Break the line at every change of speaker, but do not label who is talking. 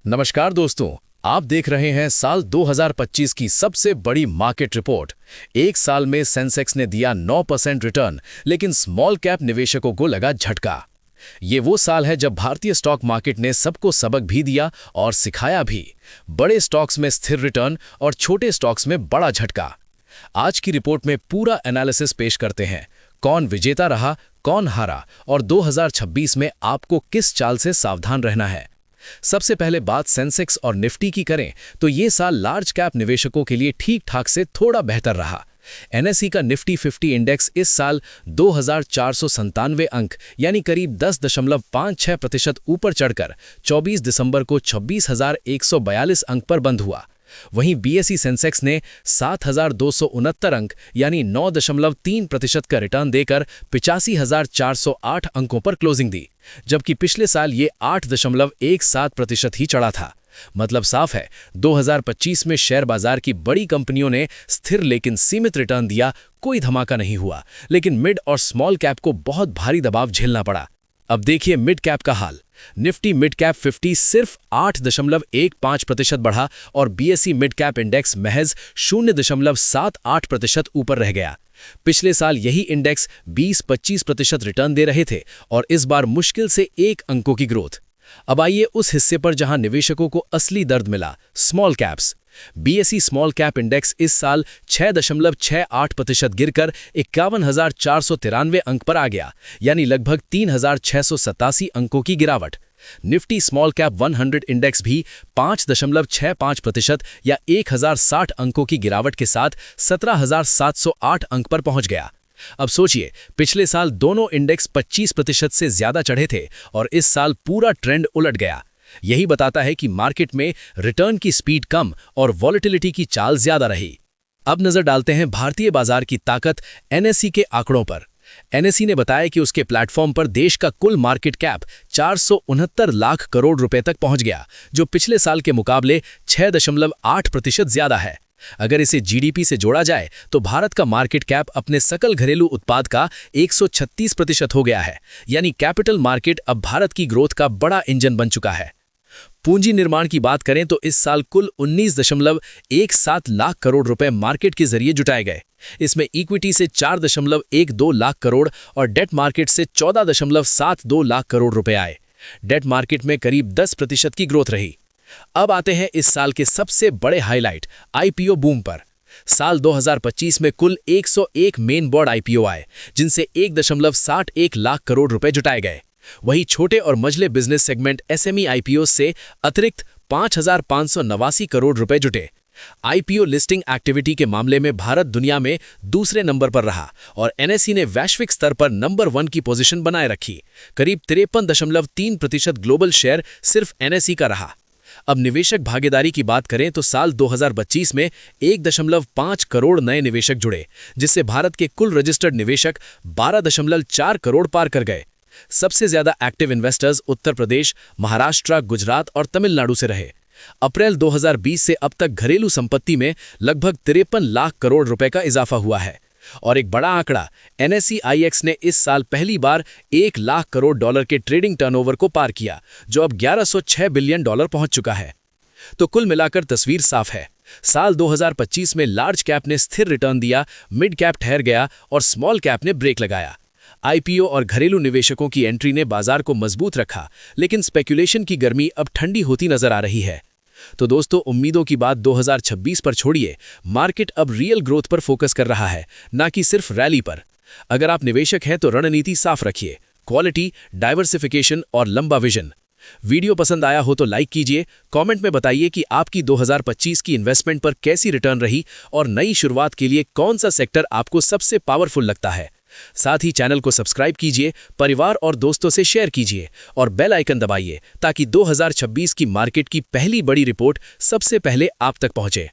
नमस्कार दोस्तों। आप देख रहे हैं साल 2025 की सबसे बड़ी मार्केट रिपोर्ट। एक साल में सेंसेक्स ने दिया 9% रिटर्न, लेकिन स्मॉल कैप निवेशकों को लगा झटका। ये वो साल है जब भारतीय स्टॉक मार्केट ने सबको सबक भी दिया और सिखाया भी। बड़े स्टॉक्स में स्थिर रिटर्न और छोटे स्टॉक्स में बड़ा झटका। आज की रिपोर्ट में पूरा एनालिसिस पेश करते हैं। कौन विजेता रहा, कौन हारा और 2026 में आपको किस चाल से सावधान रहना है। सबसे पहले बात सेंसेक्स और निफ्टी की करें तो ये साल लार्ज कैप निवेशकों के लिए ठीक ठाक से थोड़ा बेहतर रहा। एनएसई का निफ्टी 50 इंडेक्स इस साल 2497 अंक यानी करीब 10.56% ऊपर चढ़कर 24 दिसंबर को 26,142 अंक पर बंद हुआ। वहीं बीएसई सेंसेक्स ने 7,269 अंक यानी 9.3% का रिटर्न देकर 85,408 अंकों पर क्लोजिंग दी, जबकि पिछले साल ये 8.17% ही चढ़ा था। मतलब साफ है, 2025 में शेयर बाजार की बड़ी कंपनियों ने स्थिर लेकिन सीमित रिटर्न दिया। कोई धमाका नहीं हुआ, लेकिन मिड और स्मॉल कैप को बहुत भारी दबाव झेलना पड़ा। अब देखिए मिड कैप का हाल। निफ्टी मिड कैप 50 सिर्फ 8.15% बढ़ा और बीएसई मिड कैप इंडेक्स महज 0.78% ऊपर रह गया। पिछले साल यही इंडेक्स 20-25% रिटर्न दे रहे थे और इस बार मुश्किल से 1 अंकों की ग्रोथ। अब आइए उस हिस्से पर जहां निवेशकों को असली दर्द मिला, small caps. BSE small cap index इस साल 6.68% गिरकर 51,493 अंक पर आ गया, यानी लगभग 3,687 अंकों की गिरावट। निफ्टी स्मॉल कैप 100 इंडेक्स भी 5.65% या 1,060 अंकों की गिरावट के साथ 17,708 अंक पर पहुंच गया। अब सोचिए, पिछले साल दोनों इंडेक्स 25% से ज्यादा चढ़े थे और इस साल पूरा ट्रेंड उलट गया। यही बताता है कि मार्केट में रिटर्न की स्पीड कम और वॉलेटिलिटी की चाल ज्यादा रही। अब नजर डालते हैं भारतीय बाजार की ताकत एनएसई के आंकड़ों पर। एनएसई ने बताया कि उसके प्लेटफॉर्म पर देश का कुल मार्केट कैप 469 लाख करोड़ रुपए तक पहुंच गया, जो पिछले साल के मुकाबले 6.8% ज्यादा है। अगर इसे जीडीपी से जोड़ा जाए तो भारत का मार्केट कैप अपने सकल घरेलू उत्पाद का 136% हो गया है, यानी कैपिटल मार्केट अब भारत की ग्रोथ का बड़ा इंजन बन चुका है। पूंजी निर्माण की बात करें तो इस साल कुल 19.17 लाख करोड़ रुपए मार्केट के जरिए जुटाए गए। इसमें इक्विटी से 4.12 लाख करोड़ और डेट मार्केट से 14.72 लाख करोड़ रुपए आए। डेट मार्केट में करीब 10% की ग्रोथ रही। अब आते हैं इस साल के सबसे बड़े हाईलाइट, आईपीओ बूम पर। साल 2025 में कुल 101 मेन बोर्ड आईपीओ आए, जिनसे 1.61 लाख करोड़ रुपए जुटाए गए। वहीं छोटे और मझले बिजनेस सेगमेंट एसएमई आईपीओ से अतिरिक्त 5,589 करोड़ रुपए जुटे। आईपीओ लिस्टिंग एक्टिविटी के मामले में भारत दुनिया में दूसरे नंबर पर रहा और एनएसई ने वैश्विक स्तर पर नंबर 1 की पोजीशन बनाए रखी। करीब 53.3% ग्लोबल शेयर सिर्फ एनएसई का रहा। अब निवेशक भागीदारी की बात करें तो साल 2025 में 1.5 करोड़ नए निवेशक जुड़े, जिससे भारत के कुल रजिस्टर्ड निवेशक 12.4 करोड़ पार कर गए। सबसे ज्यादा एक्टिव इन्वेस्टर्स उत्तर प्रदेश, महाराष्ट्र, गुजरात और तमिलनाडु से रहे। अप्रैल 2020 से अब तक घरेलू संपत्ति में लगभग 53 लाख करोड़ रुपए का इजाफा हुआ है। और एक बड़ा आंकड़ा, एनएसई आईएक्स ने इस साल पहली बार 1 लाख करोड़ डॉलर के ट्रेडिंग टर्नओवर को पार किया, जो अब 1106 बिलियन डॉलर पहुंच चुका है। तो कुल मिलाकर तस्वीर साफ है। साल 2025 में लार्ज कैप ने स्थिर रिटर्न दिया, मिड कैप ठहर गया और स्मॉल कैप ने ब्रेक लगाया। आईपीओ और घरेलू निवेशकों की एंट्री ने बाजार को मजबूत रखा, लेकिन स्पेकुलेशन की गर्मी अब ठंडी होती नजर आ रही है। तो दोस्तों, उम्मीदों की बात 2026 पर छोड़िए। मार्केट अब रियल ग्रोथ पर फोकस कर रहा है, ना कि सिर्फ रैली पर। अगर आप निवेशक हैं तो रणनीति साफ रखिए, क्वालिटी, डाइवर्सिफिकेशन और लंबा विजन। वीडियो पसंद आया हो तो लाइक कीजिए, कमेंट में बताइए कि आपकी 2025 की इन्वेस्टमेंट पर कैसी रिटर्न रही और नई शुरुआत के लिए कौन सा सेक्टर आपको सबसे पावरफुल लगता है। साथ ही चैनल को सब्सक्राइब कीजिए, परिवार और दोस्तों से शेयर कीजिए और बेल आइकन दबाइए ताकि 2026 की मार्केट की पहली बड़ी रिपोर्ट सबसे पहले आप तक पहुंचे।